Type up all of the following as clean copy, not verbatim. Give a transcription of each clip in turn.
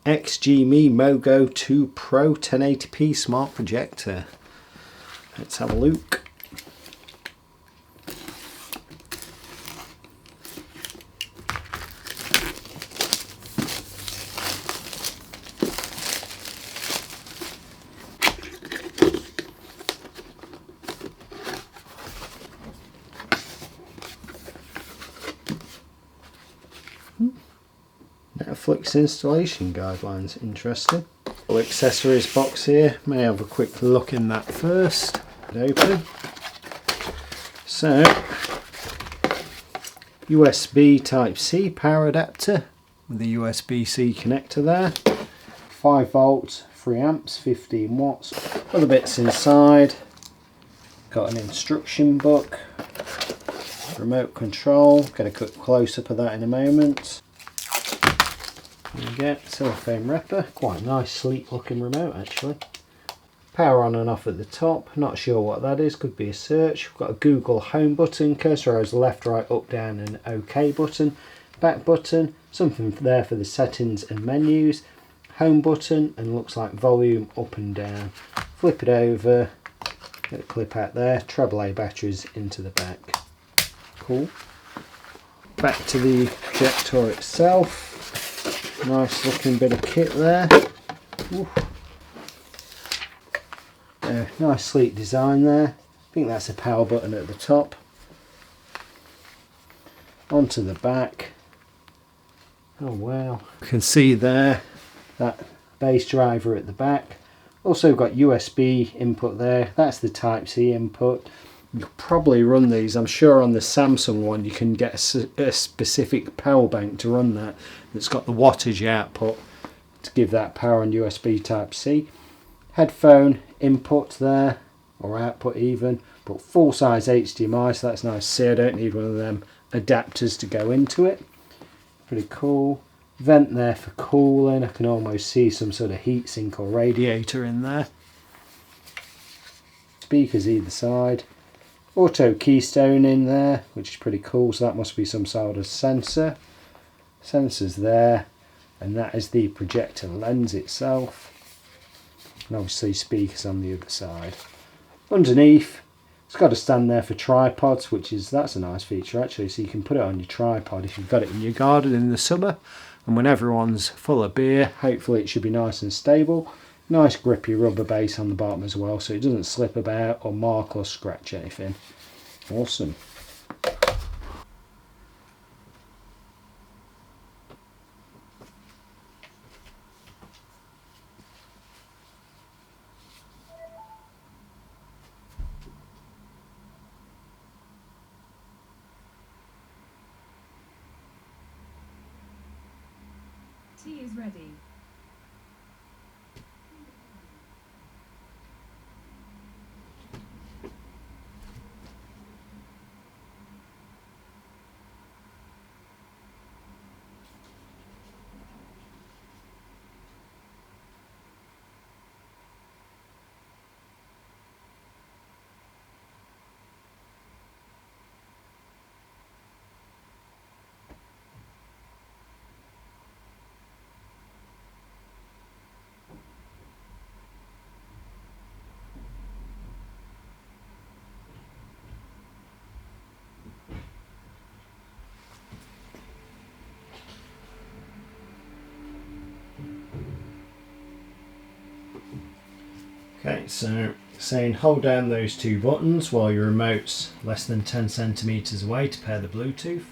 XGIMI Mogo 2 Pro 1080p smart projector. Let's have a look. Netflix installation guidelines, interesting. Little accessories box here, may have a quick look in that first. Open. So, USB Type-C power adapter with the USB-C connector there. 5 volts, 3 amps, 15 watts. Other bits inside. Got an instruction book, remote control. Get a quick close-up of that in a moment. There we go, cellophane wrapper. Quite a nice, sleek looking remote actually. Power on and off at the top, not sure what that is, could be a search. We've got a Google home button, cursor arrows left, right, up, down and OK button. Back button, something there for the settings and menus. Home button and looks like volume up and down. Flip it over, get a clip out there, AAA batteries into the back. Cool. Back to the projector itself. Nice looking bit of kit there. Ooh. Nice sleek design there. I think that's a power button at the top. Onto the back. Oh wow. You can see there that base driver at the back. Also got USB input there. That's the Type-C input. You'll probably run these. I'm sure on the Samsung one you can get a specific power bank to run that. That's got the wattage output to give that power on USB Type-C. Headphone input there, or output even, but full size HDMI, so that's nice to see. I don't need one of them adapters to go into it. Pretty cool. Vent there for cooling. I can almost see some sort of heatsink or radiator in there. Speakers either side. Auto keystone in there, which is pretty cool, so that must be some sort of sensor. Sensors there, and that is the projector lens itself. And obviously speakers on the other side. Underneath, it's got a stand there for tripods, that's a nice feature actually, so you can put it on your tripod if you've got it in your garden in the summer, and when everyone's full of beer, hopefully it should be nice and stable. Nice grippy rubber base on the bottom as well, so it doesn't slip about or mark or scratch anything. Awesome. Tea is ready. Okay, so saying hold down those two buttons while your remote's less than 10 centimeters away to pair the Bluetooth.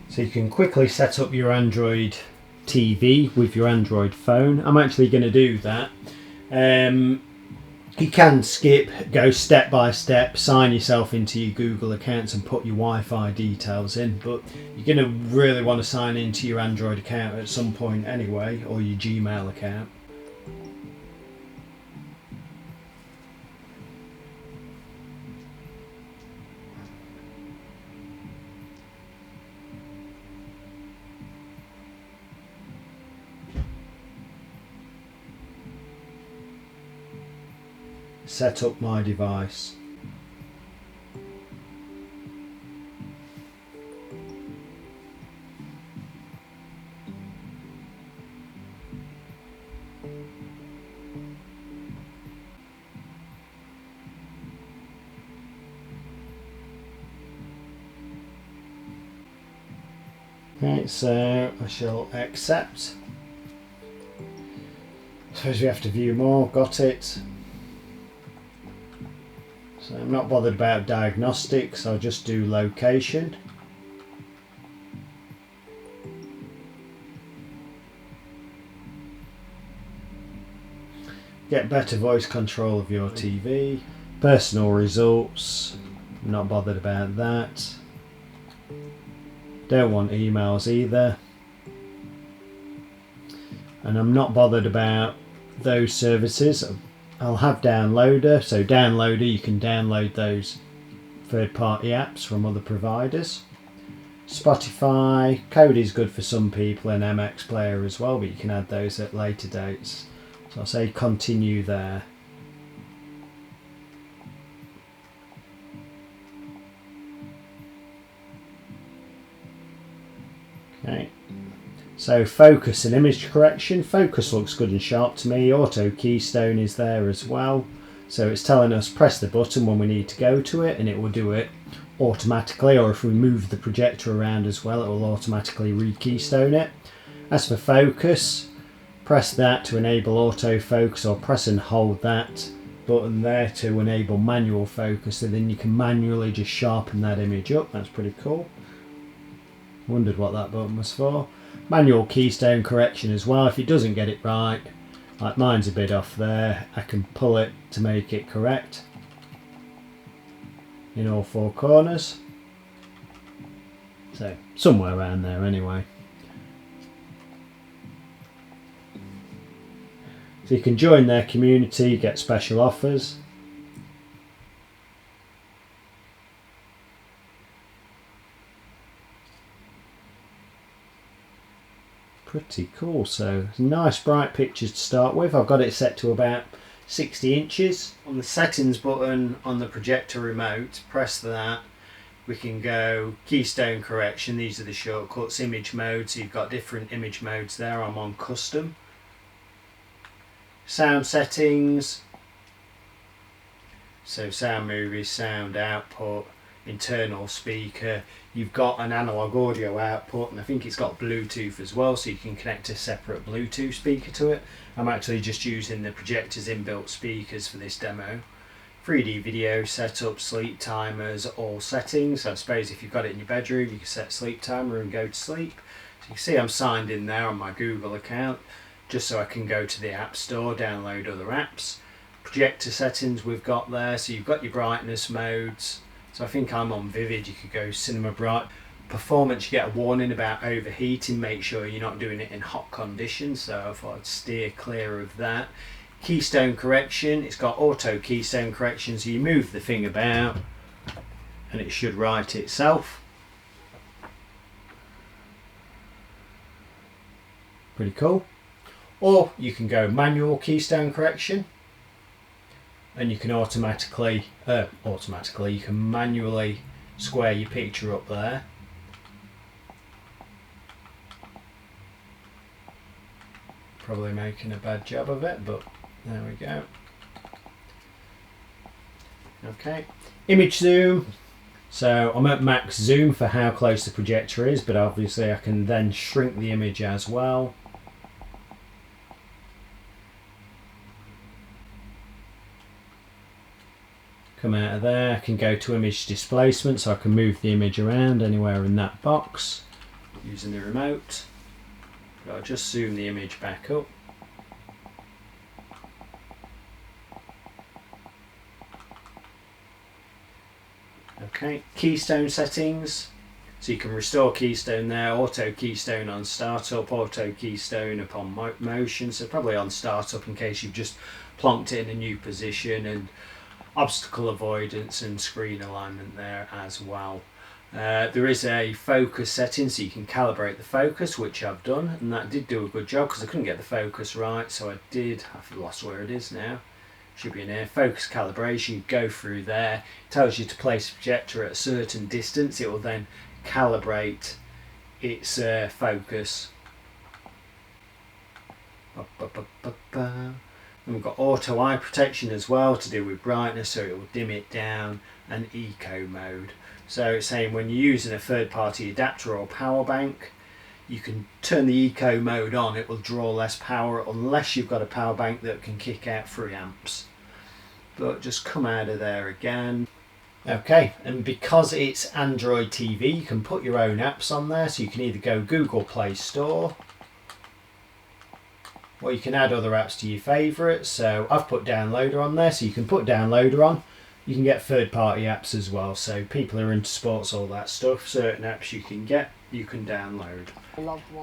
So you can quickly set up your Android TV with your Android phone. I'm actually going to do that. You can skip, go step by step, sign yourself into your Google accounts and put your Wi-Fi details in, but you're going to really want to sign into your Android account at some point anyway, or your Gmail account. set up my device. Okay, so I shall accept. Suppose we have to view more. Got it. So I'm not bothered about diagnostics, I'll just do location. Get better voice control of your TV. Personal results, not bothered about that. Don't want emails either. And I'm not bothered about those services. I'll have downloader, so downloader, you can download those third-party apps from other providers. Spotify, code is good for some people, and MX Player as well, but you can add those at later dates. So I'll say continue there. Okay. So focus and image correction. Focus looks good and sharp to me. Auto keystone is there as well. So it's telling us press the button when we need to go to it and it will do it automatically, or if we move the projector around as well, it will automatically re-keystone it. As for focus, press that to enable autofocus, or press and hold that button there to enable manual focus, so then you can manually just sharpen that image up. That's pretty cool. Wondered what that button was for. Manual keystone correction as well. If it doesn't get it right, like mine's a bit off there, I can pull it to make it correct in all four corners. So somewhere around there anyway. So you can join their community, get special offers. Pretty cool. So nice bright pictures to start with. I've got it set to about 60 inches. On the settings button on the projector remote, press that. We can go keystone correction. These are the shortcuts. Image mode, so you've got different image modes there. I'm on custom. Sound settings. So sound movies, sound output, internal speaker. You've got an analog audio output, and I think it's got Bluetooth as well, so you can connect a separate Bluetooth speaker to it. I'm actually just using the projector's inbuilt speakers for this demo. 3D video setup, sleep timers, all settings. I suppose if you've got it in your bedroom, you can set sleep timer and go to sleep. So you can see I'm signed in there on my Google account, just so I can go to the App Store, download other apps. Projector settings we've got there, so you've got your brightness modes. So I think I'm on Vivid, you could go Cinema Bright. Performance, you get a warning about overheating, make sure you're not doing it in hot conditions, so I thought I'd steer clear of that. Keystone correction, it's got auto keystone correction, so you move the thing about and it should right itself. Pretty cool. Or you can go manual keystone correction, and you can automatically you can manually square your picture up there. Probably making a bad job of it, but there we go. Okay, image zoom. So I'm at max zoom for how close the projector is, but obviously I can then shrink the image as well. Come out of there, I can go to image displacement, so I can move the image around anywhere in that box using the remote. But I'll just zoom the image back up. Okay, keystone settings. So you can restore keystone there, auto keystone on startup, auto keystone upon motion. So probably on startup in case you've just plonked it in a new position, and obstacle avoidance and screen alignment there as well. There is a focus setting, so you can calibrate the focus, which I've done, and that did do a good job because I couldn't get the focus right, so I've lost where it is now. should be in here. Focus calibration, you go through there. It tells you to place a projector at a certain distance. It will then calibrate its focus. And we've got auto eye protection as well to do with brightness, so it will dim it down, and eco mode. So it's saying when you're using a third-party adapter or power bank, you can turn the eco mode on. It will draw less power unless you've got a power bank that can kick out 3 amps. But just come out of there again. Okay, and because it's Android TV, you can put your own apps on there. So you can either go Google Play Store, or you can add other apps to your favourites. So I've put Downloader on there, so you can put Downloader on. You can get third-party apps as well, so people are into sports, all that stuff. Certain apps you can download.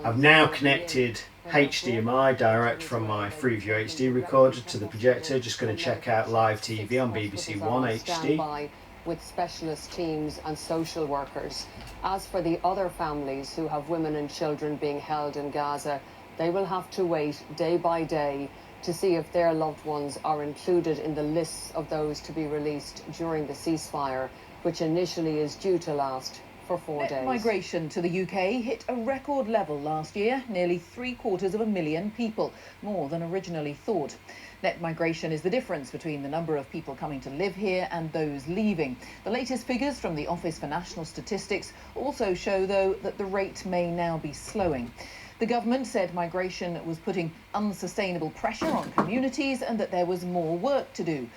I've now connected HDMI direct from my Freeview HD recorder to the projector. Just going to check out live TV on BBC One HD. With specialist teams and social workers. As for the other families who have women and children being held in Gaza, they will have to wait day by day to see if their loved ones are included in the lists of those to be released during the ceasefire, which initially is due to last for 4 days. Migration to the UK hit a record level last year, nearly 750,000 people, more than originally thought. Net migration is the difference between the number of people coming to live here and those leaving. The latest figures from the Office for National Statistics also show, though, that the rate may now be slowing. The government said migration was putting unsustainable pressure on communities and that there was more work to do.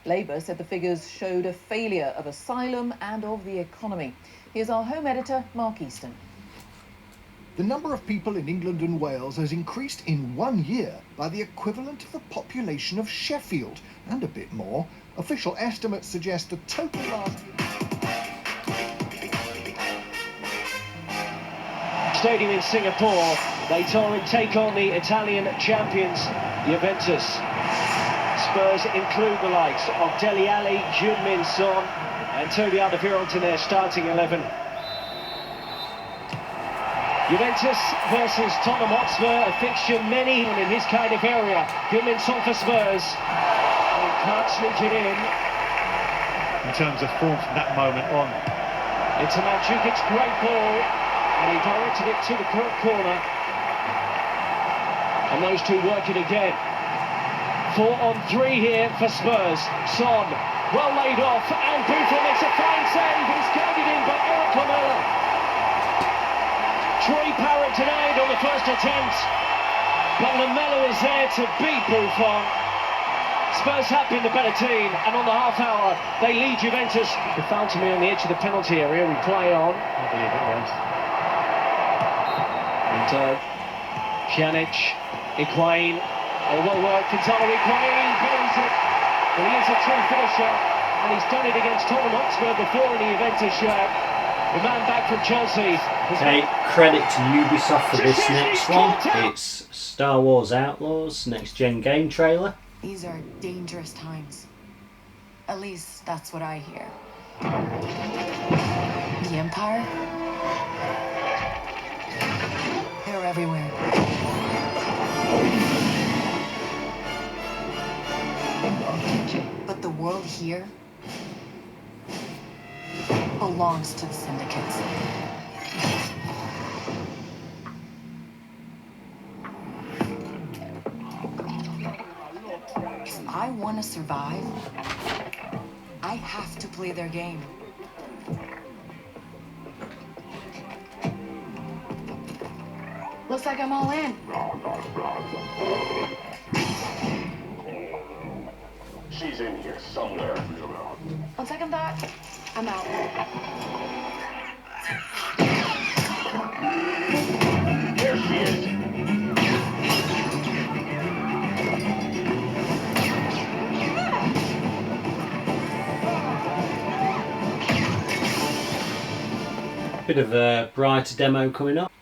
Labour said the figures showed a failure of asylum and of the economy. Here's our home editor, Mark Easton. The number of people in England and Wales has increased in 1 year by the equivalent of the population of Sheffield, and a bit more. Official estimates suggest the total last Stadium in Singapore, they take on the Italian champions, Juventus. Spurs include the likes of Dele Alli, Heung-min Son and Toby Alderweireld in their starting 11. Juventus versus Tottenham Hotspur, a fixture many in his kind of area. Heung-min Son for Spurs. They can't sneak it in terms of form from that moment on. Into Mandžukic's great ball. And he directed it to the corner. And those two work it again. 4-on-3 here for Spurs. Son, well laid off, and Buffon makes a fine save. He's guided in by Eric Lamela. Troy Parrott denied on the first attempt, but Lamela is there to beat Buffon. Spurs have been the better team, and on the half hour, they lead Juventus. The foul to me on the edge of the penalty area. We play on. I believe it was. And Pjanic, Higuain, well worked, Gonzalo Higuain buries it, but he is a true finisher, and he's done it against Tottenham Hotspur before in the Juventus shirt. The man back from Chelsea. Okay, credit to Ubisoft for this next one. It's Star Wars Outlaws, next gen game trailer. These are dangerous times. At least that's what I hear. The Empire? They're everywhere. But the world here belongs to the syndicates. If I want to survive, I have to play their game. Looks like I'm all in. She's in here somewhere. On second thought, I'm out. There she is. Bit of a brighter demo coming up.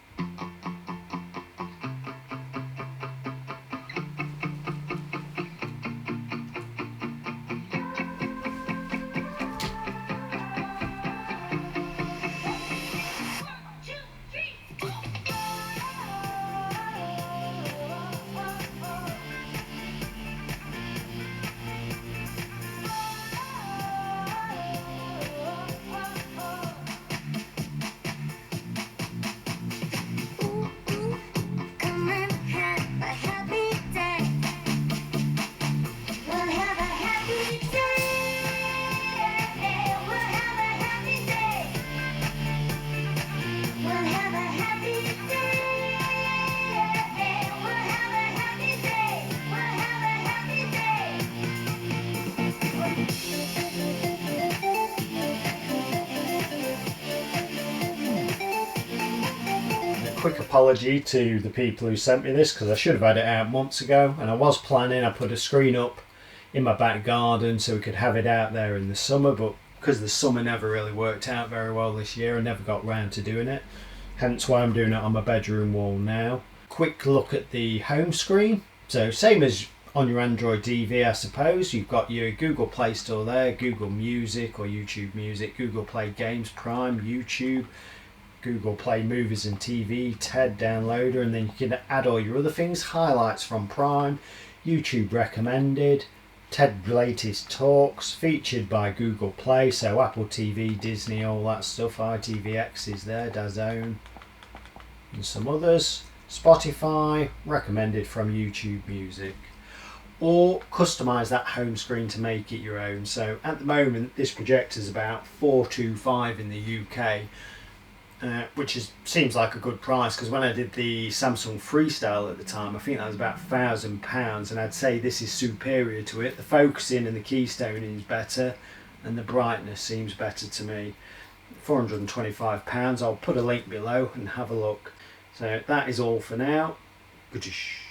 quick apology to the people who sent me this, because I should have had it out months ago, and I was planning, I put a screen up in my back garden so we could have it out there in the summer, but because the summer never really worked out very well this year, I never got round to doing it, hence why I'm doing it on my bedroom wall now. Quick look at the home screen. So same as on your Android TV, I suppose. You've got your Google Play Store there, Google Music or YouTube Music, Google Play Games, Prime, YouTube, Google Play Movies and TV, TED Downloader, and then you can add all your other things, highlights from Prime, YouTube Recommended, TED Latest Talks, featured by Google Play, so Apple TV, Disney, all that stuff, ITVX is there, DAZN, and some others, Spotify, recommended from YouTube Music. Or customise that home screen to make it your own. So at the moment this projector is about $425 in the UK, which seems like a good price, because when I did the Samsung Freestyle at the time, I think that was about £1,000, and I'd say this is superior to it. The focusing and the keystoning is better, and the brightness seems better to me. £425. I'll put a link below and have a look. So that is all for now. Goodish.